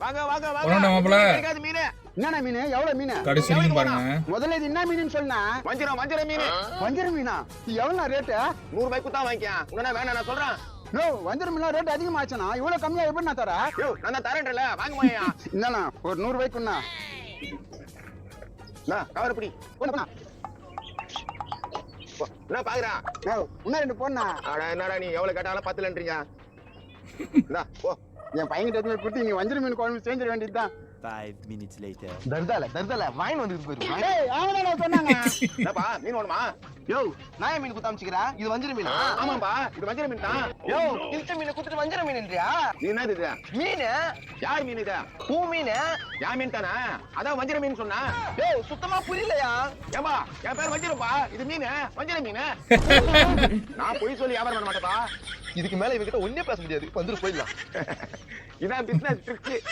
வாங்க வாங்க வாங்க. ஒண்ணு மாப்ள. கிடைக்காத மீன். என்னண்ணா மீன்? எவ்வளவு மீன்? கடைசி வரைக்கும் பாருங்க. முதல்ல இது என்ன மீன் சொன்னா? வஞ்சிர மீன். வஞ்சர மீனா? எவ்வளவு ரேட்டு? 100 ரூபாய்க்கு தான் வாங்கிக்க. உடனே வேணா நான் சொல்றேன். நோ, வஞ்சர மீன் ரேட் அதிகமாச்சுனா இவ்வளவு கம்மியா எப்படி நான் தர? யோ நான் தான் தரேன்டல வாங்க மாயா. என்னண்ணா ஒரு 100 ரூபாய்க்குண்ணா. நான் கவர் பிடி. போண்ணா. என்ன பாக்குறா? நோ, இன்னும் 2 போண்ணா. அட என்னடா நீ எவ்வளவு கேட்டாலும் 10லன்றீங்க. இந்தா போ. என் பையன்கிட்ட எடுத்து போய் கொடுத்து நீ வஞ்சர மீன் குழம்பு செஞ்சிட வேண்டியதுதான். 5 minutes later. தர்தால வாயின் வந்துட்டு போயிரு. ஏய், அவங்கதானே சொன்னாங்க. என்னப்பா மீன் வேணுமா? யோ நான் மீன் குத்த அமைச்சுக்கிறா இது வஞ்சிர மீனா? ஆமாப்பா இது வஞ்சிர மீன் தான். யோ கிழிச்ச மீனை குத்துட்டு வஞ்சிர மீன்ன்றியா? இது என்னது இது? மீன் யார் மீன் இது? பூ மீன். யா மீன் தானே? அதான் வஞ்சிர மீன் சொன்னா. யோ சுத்தமா புரியலையா? ஏம்பா என் பேர் வஞ்சிரப்பா. இது மீன் வஞ்சிர மீன். நான் பொய் சொல்லி வியாபாரம் பண்ண மாட்டேப்பா. இதுக்கு மேல இவகிட்ட ஒண்ணே பேச முடியாது. வந்துரு போயிடலாம். இதான் பிசினஸ் ட்ரிக்ஸ்.